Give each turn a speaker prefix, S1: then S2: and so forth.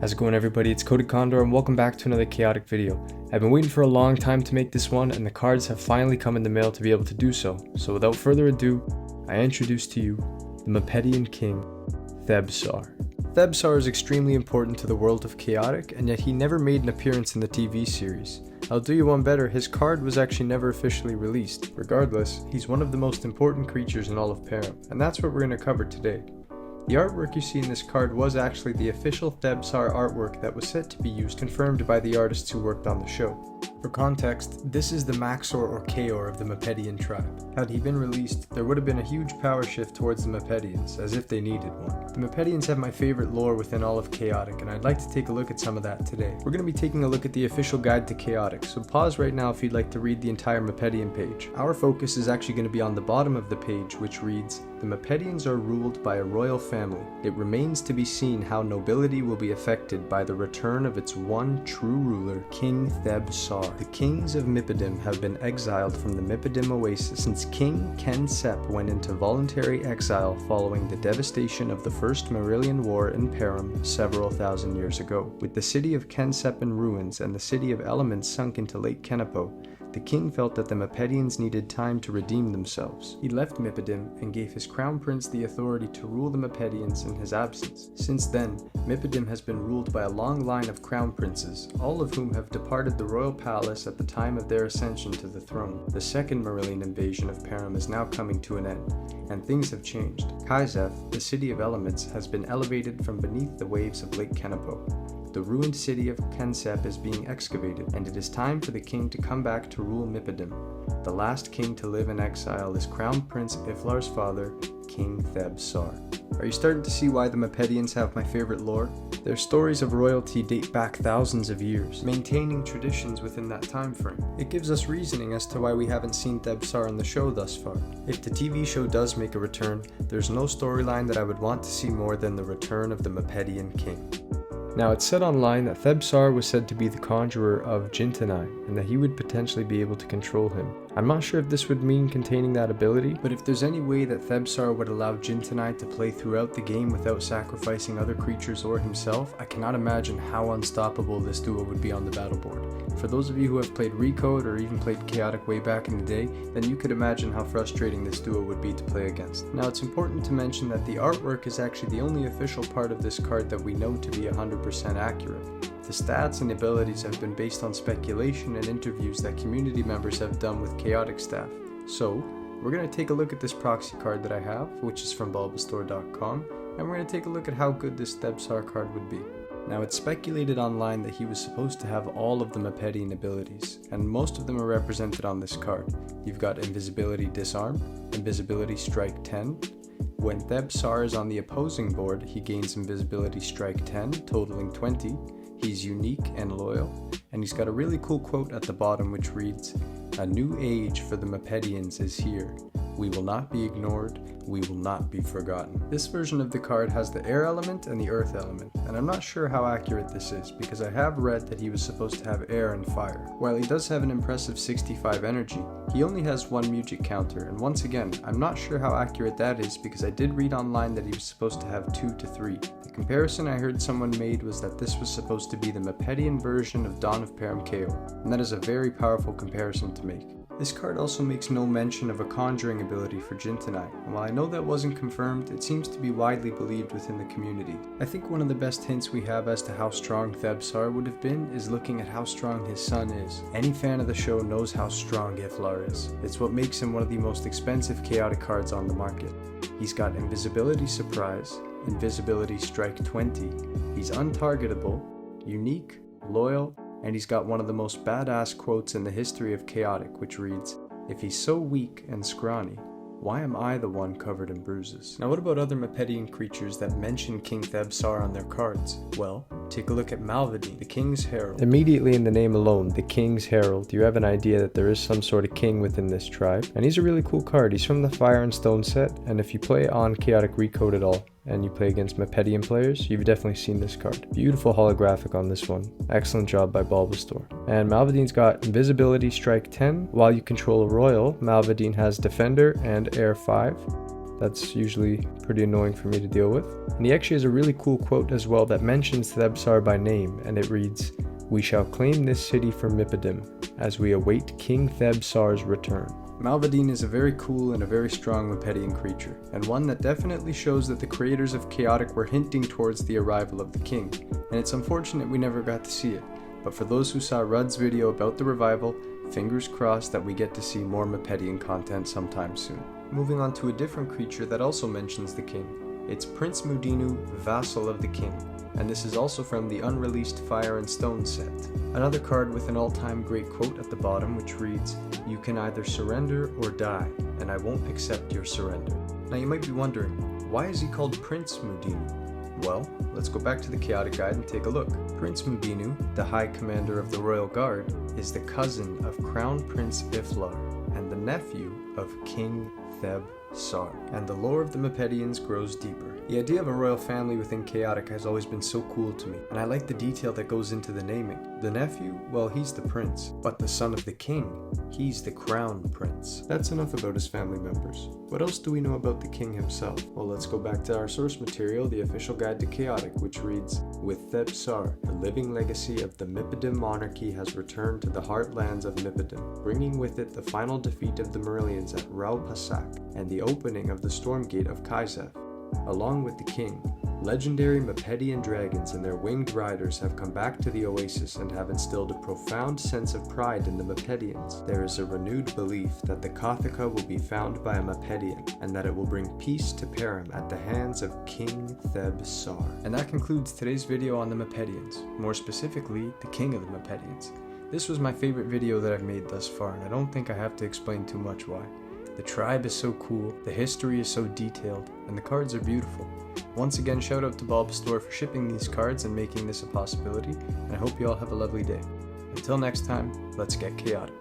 S1: How's it going, everybody? It's Coded Condor and welcome back to another chaotic video. I've been waiting for a long time to make this one and the cards have finally come in the mail to be able to do so. So without further ado, I introduce to you the Mipedian king, Theb-Saar. Theb-Saar is extremely important to the world of chaotic, and yet he never made an appearance in the TV series. I'll do you one better, his card was actually never officially released. Regardless, he's one of the most important creatures in all of Param, and that's what we're going to cover today. The artwork you see in this card was actually the official Theb-Saar artwork that was set to be used, confirmed by the artists who worked on the show. For context, this is the Maxor or Chaor of the Mipedian tribe. Had he been released, there would have been a huge power shift towards the Mipedians, as if they needed one. The Mipedians have my favorite lore within all of Chaotic, and I'd like to take a look at some of that today. We're going to be taking a look at the official guide to Chaotic, so pause right now if you'd like to read the entire Mipedian page. Our focus is actually going to be on the bottom of the page, which reads, "The Mipedians are ruled by a royal family. It remains to be seen how nobility will be affected by the return of its one true ruler, King Theb-Saar. The kings of Mipedian have been exiled from the Mipedian oasis since King Ken-Sep went into voluntary exile following the devastation of the First Marillion War in Param several thousand years ago. With the city of Ken-Sep in ruins and the city of Elements sunk into Lake Kenepo, the king felt that the Mipedians needed time to redeem themselves. He left Mipedian and gave his crown prince the authority to rule the Mipedians in his absence. Since then, Mipedian has been ruled by a long line of crown princes, all of whom have departed the royal palace at the time of their ascension to the throne. The second Marillion invasion of Param is now coming to an end, and things have changed. Kaizef, the city of elements, has been elevated from beneath the waves of Lake Kenepo. The ruined city of Ken-Sep is being excavated, and it is time for the king to come back to rule Mipedian. The last king to live in exile is Crown Prince Iflar's father, King Theb-Saar." Are you starting to see why the Mipedians have my favorite lore? Their stories of royalty date back thousands of years, maintaining traditions within that time frame. It gives us reasoning as to why we haven't seen Theb-Saar in the show thus far. If the TV show does make a return, there's no storyline that I would want to see more than the return of the Mipedian king. Now, it's said online that Theb-Saar was said to be the conjurer of Jintanai, and that he would potentially be able to control him. I'm not sure if this would mean containing that ability, but if there's any way that Theb-Saar would allow Jintanai to play throughout the game without sacrificing other creatures or himself, I cannot imagine how unstoppable this duo would be on the battleboard. For those of you who have played Recode or even played Chaotic way back in the day, then you could imagine how frustrating this duo would be to play against. Now, it's important to mention that the artwork is actually the only official part of this card that we know to be 100% accurate. The stats and abilities have been based on speculation and interviews that community members have done with Chaotic staff. So, we're going to take a look at this proxy card that I have, which is from bulbasaur.com, and we're going to take a look at how good this Theb-Saar card would be. Now, it's speculated online that he was supposed to have all of the Mipedian abilities, and most of them are represented on this card. You've got Invisibility Disarm, Invisibility Strike 10. When Theb-Saar is on the opposing board, he gains Invisibility Strike 10, totaling 20. He's unique and loyal, and he's got a really cool quote at the bottom which reads, "A new age for the Mipedians is here. We will not be ignored, we will not be forgotten." This version of the card has the air element and the earth element, and I'm not sure how accurate this is because I have read that he was supposed to have air and fire. While he does have an impressive 65 energy, he only has one music counter, and once again, I'm not sure how accurate that is because I did read online that he was supposed to have 2 to 3. The comparison I heard someone made was that this was supposed to be the Mipedian version of Dawn of Param Chaor, and that is a very powerful comparison to make. This card also makes no mention of a conjuring ability for Jintanai, and while I know that wasn't confirmed, it seems to be widely believed within the community. I think one of the best hints we have as to how strong Theb-Saar would have been is looking at how strong his son is. Any fan of the show knows how strong Iflar is. It's what makes him one of the most expensive chaotic cards on the market. He's got Invisibility Surprise, Invisibility Strike 20, he's untargetable, unique, loyal, and he's got one of the most badass quotes in the history of Chaotic, which reads, "If he's so weak and scrawny, why am I the one covered in bruises?" Now, what about other Mipedian creatures that mention King Theb-Saar on their cards? Well, take a look at Mipedian, the King's Herald. Immediately in the name alone, the King's Herald, you have an idea that there is some sort of king within this tribe. And he's a really cool card. He's from the Fire and Stone set, and if you play on Chaotic Recode at all, and you play against Mipedian players, you've definitely seen this card. Beautiful holographic on this one. Excellent job by Bulbasaur. And Mipedian's got Invisibility Strike 10. While you control a Royal, Mipedian has Defender and Air 5. That's usually pretty annoying for me to deal with. And he actually has a really cool quote as well that mentions Theb-Saar by name, and it reads, "We shall claim this city for Mipedian as we await King Theb-Saar's return." Mipedian is a very cool and a very strong Mipedian creature, and one that definitely shows that the creators of Chaotic were hinting towards the arrival of the king, and it's unfortunate we never got to see it. But for those who saw Rudd's video about the revival, fingers crossed that we get to see more Mipedian content sometime soon. Moving on to a different creature that also mentions the king. It's Prince Mudeenu, Vassal of the King, and this is also from the unreleased Fire and Stone set. Another card with an all-time great quote at the bottom which reads, "You can either surrender or die, and I won't accept your surrender." Now you might be wondering, why is he called Prince Mudeenu? Well, let's go back to the Chaotic Guide and take a look. Prince Mudeenu, the High Commander of the Royal Guard, is the cousin of Crown Prince Iflar and the nephew of King Theb-Saar, and the lore of the Mipedians grows deeper. The idea of a royal family within Chaotic has always been so cool to me, and I like the detail that goes into the naming. The nephew, well, he's the prince, but the son of the king, he's the crown prince. That's enough about his family members. What else do we know about the king himself? Well, let's go back to our source material, the official guide to Chaotic, which reads, "With Theb-Saar, the living legacy of the Mipedian monarchy has returned to the heartlands of Mipedian, bringing with it the final defeat of the Marillions at Raupasak and the opening of the storm gate of Kaizef. Along with the king, legendary Mipedian dragons and their winged riders have come back to the oasis and have instilled a profound sense of pride in the Mipedians. There is a renewed belief that the Kothica will be found by a Mipedian, and that it will bring peace to Param at the hands of King Theb-Saar." And that concludes today's video on the Mipedians, more specifically, the king of the Mipedians. This was my favorite video that I've made thus far, and I don't think I have to explain too much why. The tribe is so cool, the history is so detailed, and the cards are beautiful. Once again, shout out to Bulb Store for shipping these cards and making this a possibility, and I hope you all have a lovely day. Until next time, let's get chaotic.